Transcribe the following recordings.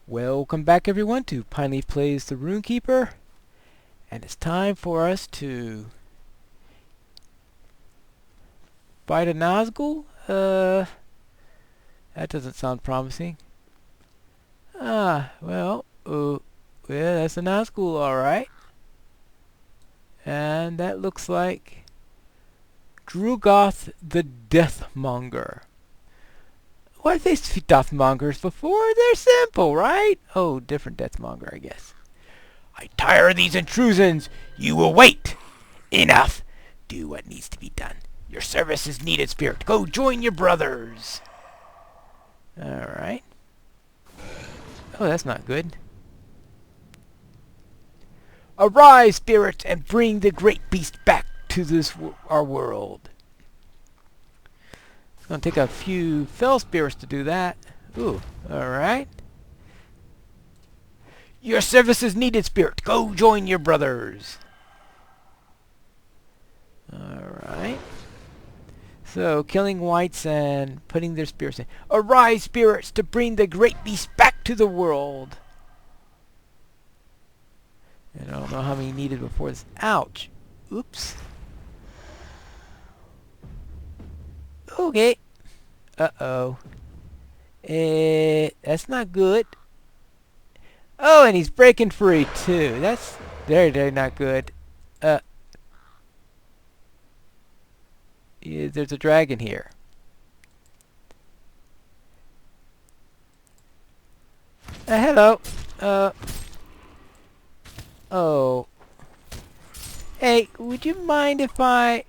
Welcome back everyone to Pineleaf Plays the Rune-keeper, and it's time for us to fight a Nazgul. That doesn't sound promising. Well, that's a Nazgul, alright. And that looks like Drugoth the Deathmonger. What have they Deathmongers before? They're simple, right? Oh, different Deathmonger, I guess. I tire of these intrusions. You will wait. Enough. Do what needs to be done. Your service is needed, spirit. Go join your brothers. Alright. Oh, that's not good. Arise, spirit, and bring the great beast back to our world. It's going to take a few fell spirits to do that. Ooh, alright. Your service is needed, spirit. Go join your brothers. Alright. So, killing whites and putting their spirits in. Arise, spirits, to bring the great beast back to the world. And I don't know how many needed before this. Ouch. Oops. Okay. Uh-oh. That's not good. Oh, and he's breaking free, too. That's very not good. Yeah, there's a dragon here. Hello. Oh. Hey, would you mind if I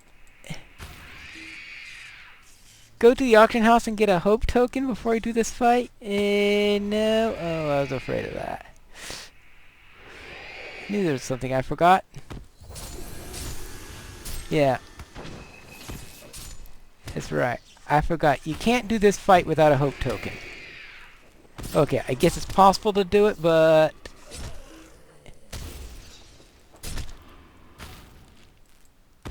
go to the auction house and get a hope token before I do this fight? No. Oh, I was afraid of that. Knew there was something I forgot. Yeah. That's right. I forgot. You can't do this fight without a hope token. Okay, I guess it's possible to do it, but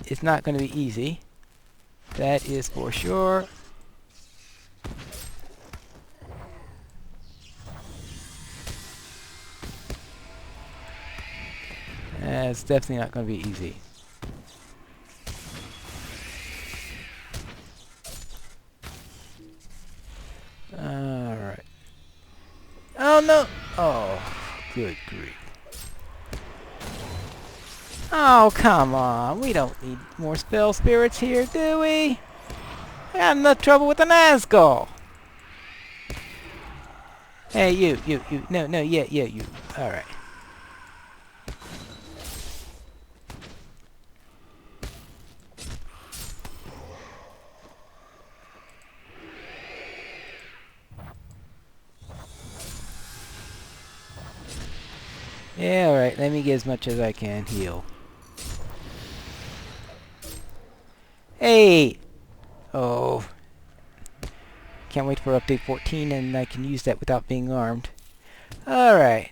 it's not going to be easy. That is for sure. It's definitely not going to be easy. Alright. Oh no! Oh, good grief. Oh, come on. We don't need more spell spirits here, do we? I got enough trouble with the Nazgul. Hey, you. No, yeah, you. Alright. Yeah, alright. Let me get as much as I can heal. Hey! Oh. Can't wait for update 14 and I can use that without being armed. Alright.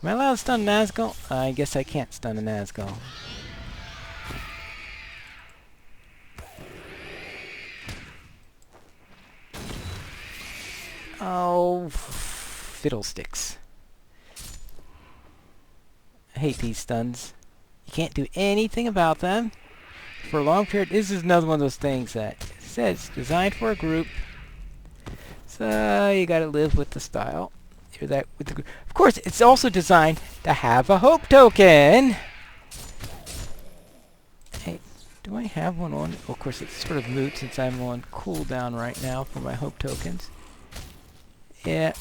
Am I allowed to stun a Nazgul? I guess I can't stun a Nazgul. Oh, fiddlesticks. I hate these stuns. You can't do anything about them for a long period. This is another one of those things that says designed for a group. So you gotta live with the style. That with the group. Of course, it's also designed to have a hope token. Hey, do I have one on? Well, of course, it's sort of moot since I'm on cooldown right now for my hope tokens. Yeah.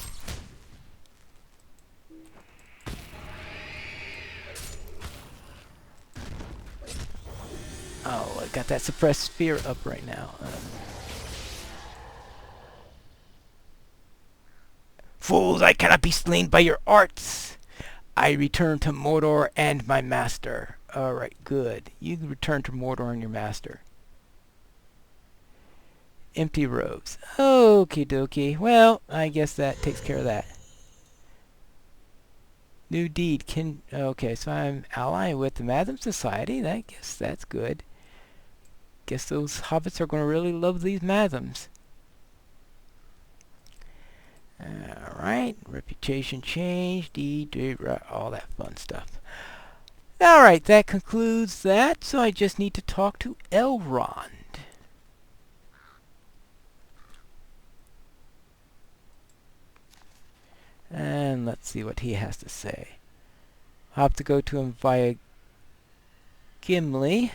Oh, I got that suppressed sphere up right now. Fools, I cannot be slain by your arts. I return to Mordor and my master. Alright, good. You return to Mordor and your master. Empty robes. Okie dokie. Well, I guess that takes care of that. New deed. Can okay, so I'm allying with the Madam Society. I guess that's good. Guess those hobbits are going to really love these Madams. Alright, reputation change, deed, all that fun stuff. Alright, that concludes that, so I just need to talk to Elrond. And let's see what he has to say. I'll have to go to him via Gimli.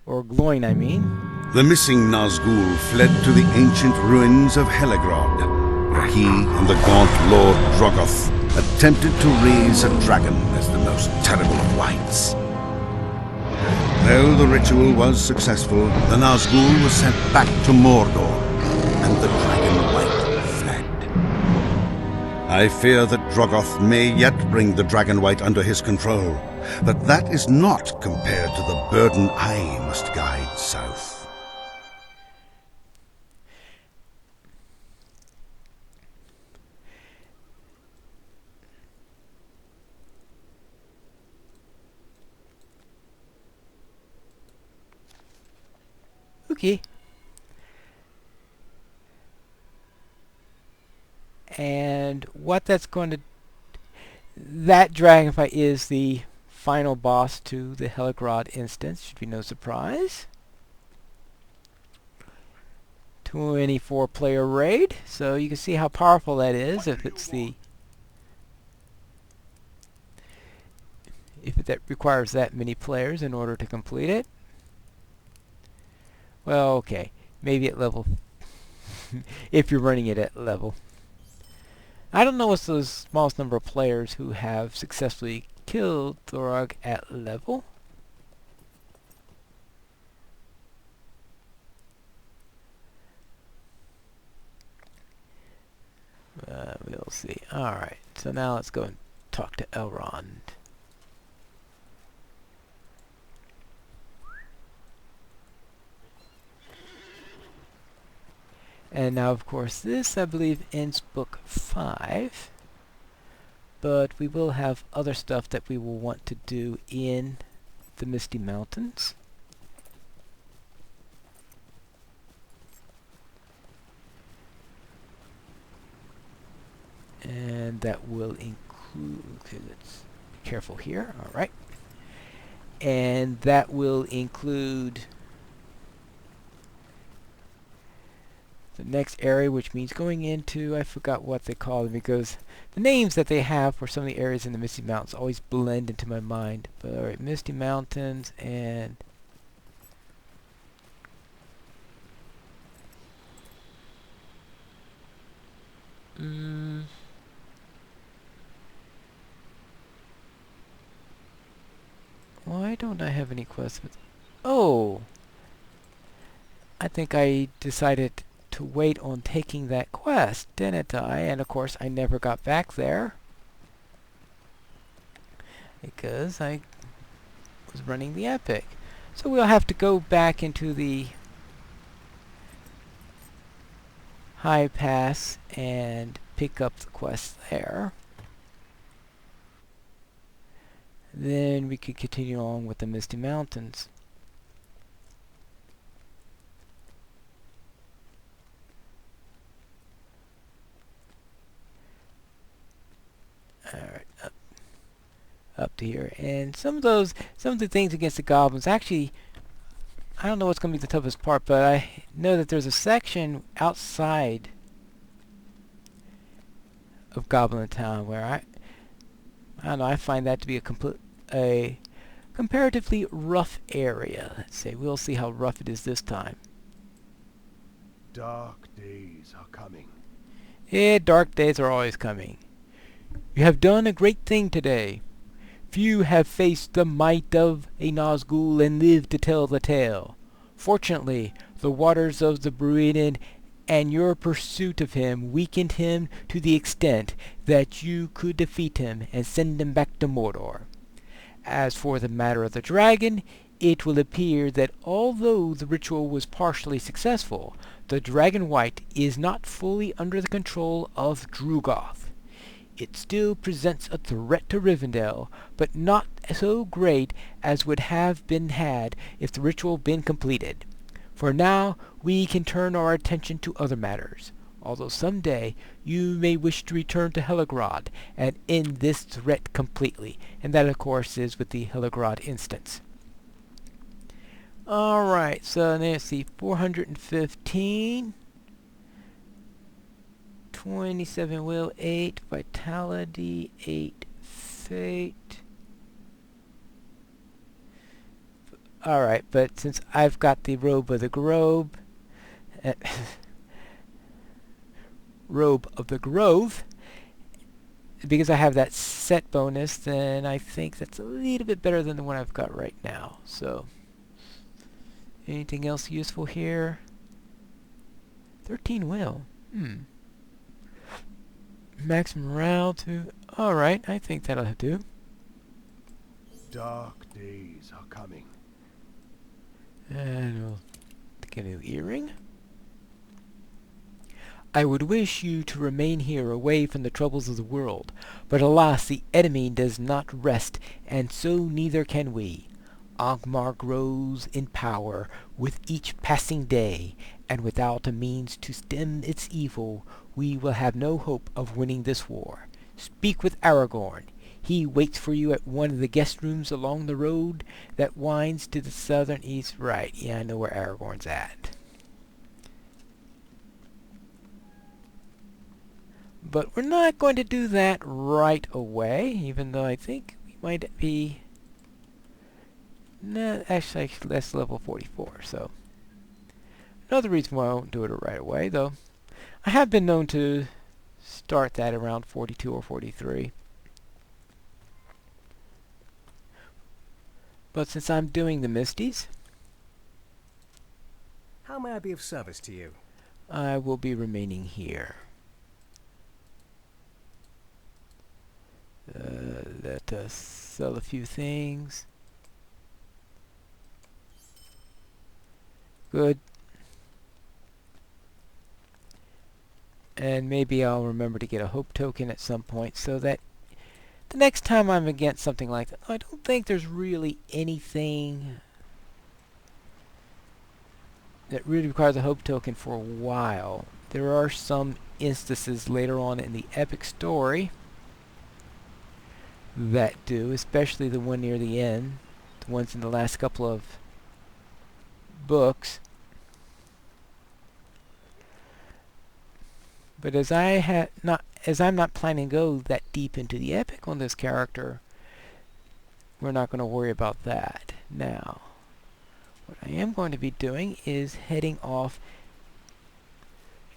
Or Gloin, I mean. The missing Nazgul fled to the ancient ruins of Helegrod, where he and the gaunt Lord Drogoth attempted to raise a dragon as the most terrible of wights. Though the ritual was successful, the Nazgul was sent back to Mordor, and the dragon wight fled. I fear that Drogoth may yet bring the dragon wight under his control, but that is not compared to the burden I must guide south. Okay. And what that's going to... That dragonfight is the final boss to the Helegrod instance. Should be no surprise. 24 player raid. So you can see how powerful that is if it's the... If that requires that many players in order to complete it. Well, okay. Maybe at level... if you're running it at level. I don't know what's the smallest number of players who have successfully killed Thorog at level. We'll see. Alright, so now let's go and talk to Elrond. And now, of course, this, I believe, ends book 5. But we will have other stuff that we will want to do in the Misty Mountains. And that will include... Okay, let's be careful here. Alright. And that will include... the next area, which means going into, I forgot what they call them, because the names that they have for some of the areas in the Misty Mountains always blend into my mind. But alright, Misty Mountains and... why don't I have any quests with... Oh! I think I decided to wait on taking that quest, didn't I? And of course I never got back there because I was running the epic. So we'll have to go back into the high pass and pick up the quest there. Then we could continue on with the Misty Mountains. Alright, up to here. And some of the things against the goblins, actually, I don't know what's going to be the toughest part, but I know that there's a section outside of Goblin Town where I don't know, I find that to be a comparatively rough area. Let's say, we'll see how rough it is this time. Dark days are coming. Yeah, dark days are always coming. You have done a great thing today. Few have faced the might of a Nazgul and lived to tell the tale. Fortunately, the waters of the Bruinen and your pursuit of him weakened him to the extent that you could defeat him and send him back to Mordor. As for the matter of the dragon, it will appear that although the ritual was partially successful, the dragon wight is not fully under the control of Drogoth. It still presents a threat to Rivendell, but not so great as would have been had if the ritual been completed. For now, we can turn our attention to other matters, although some day you may wish to return to Heligrod and end this threat completely, and that of course is with the Heligrod instance. Alright, so let's see, 415, 27 will, 8 vitality, 8 fate. Alright, but since I've got the robe of the grove, robe of the grove, because I have that set bonus, then I think that's a little bit better than the one I've got right now. So, anything else useful here? 13 will. Maximum morale to... Alright, I think that'll do. Dark days are coming. And we'll get a new earring. I would wish you to remain here away from the troubles of the world, but alas, the enemy does not rest, and so neither can we. Angmar grows in power with each passing day, and without a means to stem its evil, we will have no hope of winning this war. Speak with Aragorn. He waits for you at one of the guest rooms along the road that winds to the southern east. Right, yeah, I know where Aragorn's at. But we're not going to do that right away, even though I think we might be... No, actually, that's level 44, so... Another reason why I won't do it right away, though. I have been known to start that around 42 or 43. But since I'm doing the Misties, How may I be of service to you? I will be remaining here. Let us sell a few things. Good. And maybe I'll remember to get a hope token at some point so that the next time I'm against something like that, I don't think there's really anything that really requires a hope token for a while. There are some instances later on in the epic story that do, especially the one near the end, the ones in the last couple of books. But as I'm not planning to go that deep into the epic on this character, we're not going to worry about that now. What I am going to be doing is heading off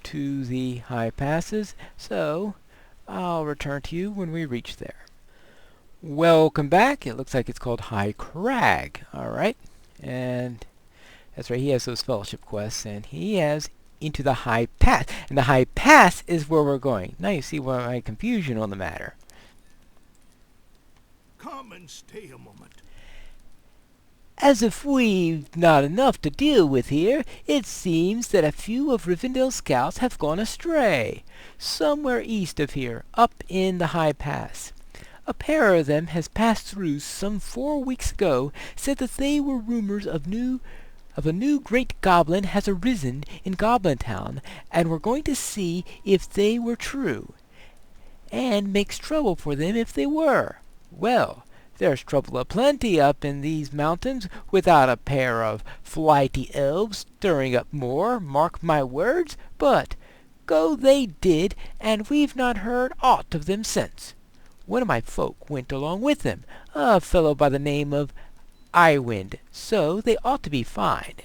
to the high passes, so I'll return to you when we reach there. Welcome back. It looks like it's called High Crag. Alright. And that's right, he has those fellowship quests, and he has into the High Pass. And the High Pass is where we're going. Now you see why my confusion on the matter. Come and stay a moment. As if we've not enough to deal with here, it seems that a few of Rivendell's scouts have gone astray, somewhere east of here, up in the High Pass. A pair of them has passed through some 4 weeks ago, said that they were rumors of a new great goblin has arisen in Goblin Town, and we're going to see if they were true, and makes trouble for them if they were. Well, there's trouble aplenty up in these mountains without a pair of flighty elves stirring up more, mark my words, but go they did, and we've not heard aught of them since. One of my folk went along with them, a fellow by the name of Iwind, so they ought to be fine.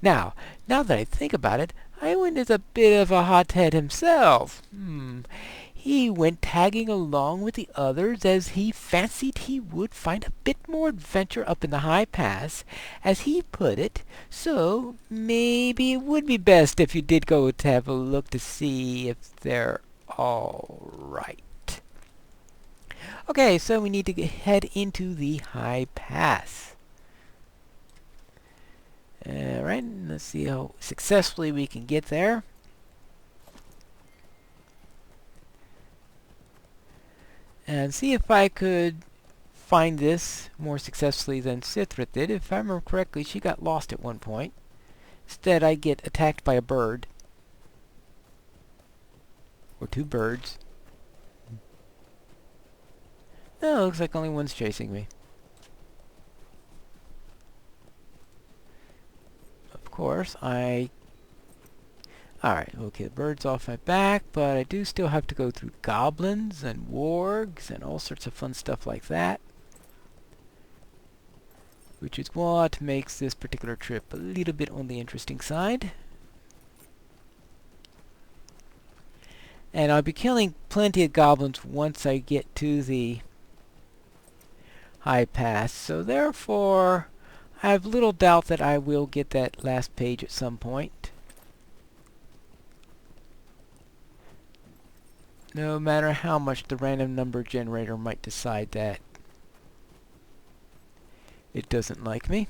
Now that I think about it, Iwind is a bit of a hothead himself. He went tagging along with the others as he fancied he would find a bit more adventure up in the High Pass, as he put it, so maybe it would be best if you did go to have a look to see if they're all right. Okay, so we need to head into the High Pass. Alright, let's see how successfully we can get there. and see if I could find this more successfully than Sithrit did. If I remember correctly, she got lost at one point. Instead, I get attacked by a bird. Or two birds. No, looks like only one's chasing me. Of course, Alright, okay, the bird's off my back, but I do still have to go through goblins and wargs and all sorts of fun stuff like that. Which is what makes this particular trip a little bit on the interesting side. And I'll be killing plenty of goblins once I get to the high pass, so therefore I have little doubt that I will get that last page at some point. No matter how much the random number generator might decide that it doesn't like me.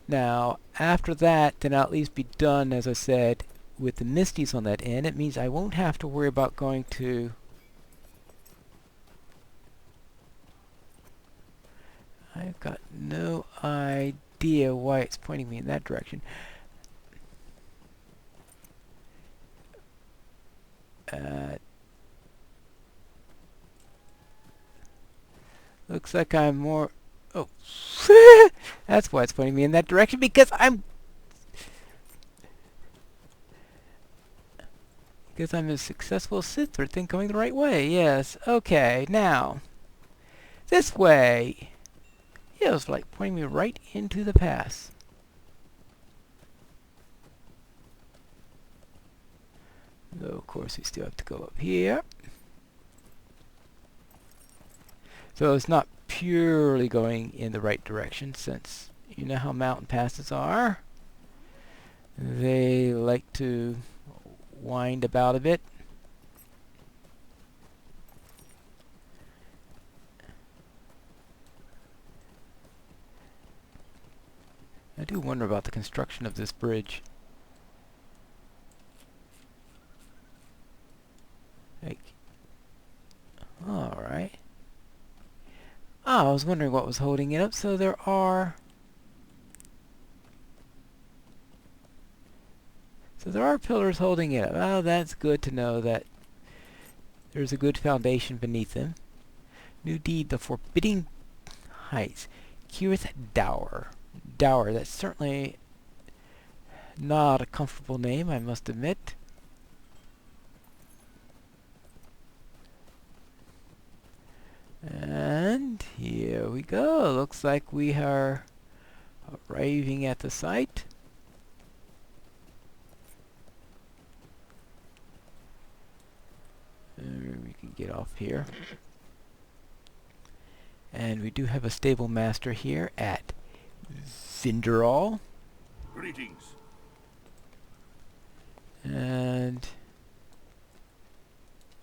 Now, after that, then I'll at least be done, as I said, with the Misties on that end. It means I won't have to worry about going to... I've got no idea why it's pointing me in that direction. Looks like I'm more... Oh. That's why it's pointing me in that direction, because I'm a successful Sithrit thing going the right way. Yes. Okay, now this way. Yeah, it was like pointing me right into the pass. Though of course we still have to go up here. So it's not purely going in the right direction, since you know how mountain passes are. They like to wind about a bit. I do wonder about the construction of this bridge. Like, alright. I was wondering what was holding it up. So there are pillars holding it up. Oh, that's good to know that there's a good foundation beneath them. New deed, the forbidding heights. Kirith Dower. Dower, that's certainly not a comfortable name, I must admit. And here we go. Looks like we are arriving at the site. We can get off here. And we do have a stable master here at Vinderall. Greetings. And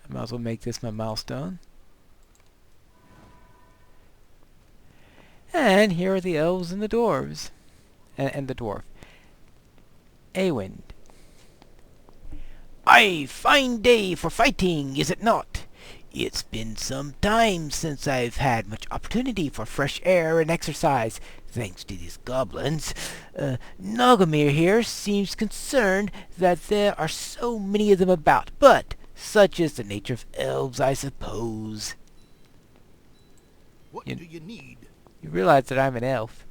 I might as well make this my milestone. And here are the elves and the dwarves. And the dwarf. Awind. Aye, fine day for fighting, is it not? It's been some time since I've had much opportunity for fresh air and exercise, thanks to these goblins. Nogomir here seems concerned that there are so many of them about, but such is the nature of elves, I suppose. What do you need? You realize that I'm an elf.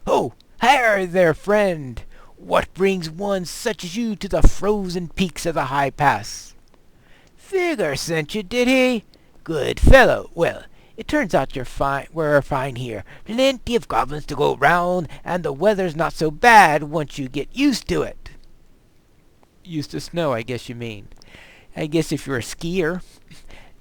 Oh, hi there, friend. What brings one such as you to the frozen peaks of the High Pass? Figure sent you, did he? Good fellow. Well, it turns out we're fine here. Plenty of goblins to go round, and the weather's not so bad once you get used to it. Used to snow, I guess you mean. I guess if you're a skier.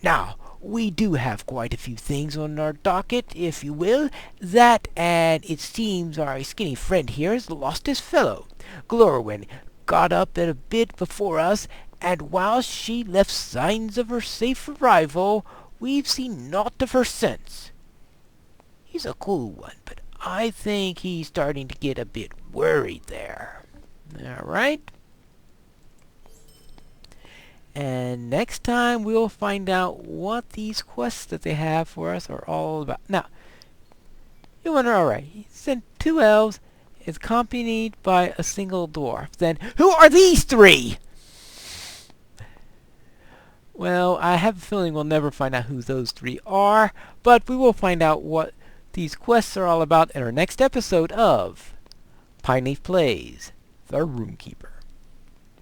Now, we do have quite a few things on our docket, if you will. That, and it seems our skinny friend here has lost his fellow. Glorwyn got up a bit before us, and while she left signs of her safe arrival, we've seen naught of her since. He's a cool one, but I think he's starting to get a bit worried there. All right. And next time we'll find out what these quests that they have for us are all about. Now, you wonder, alright, he sent 2 elves, is accompanied by a single dwarf. Then, who are these 3? Well, I have a feeling we'll never find out who those 3 are, but we will find out what these quests are all about in our next episode of Pine Leaf Plays, The Rune-keeper.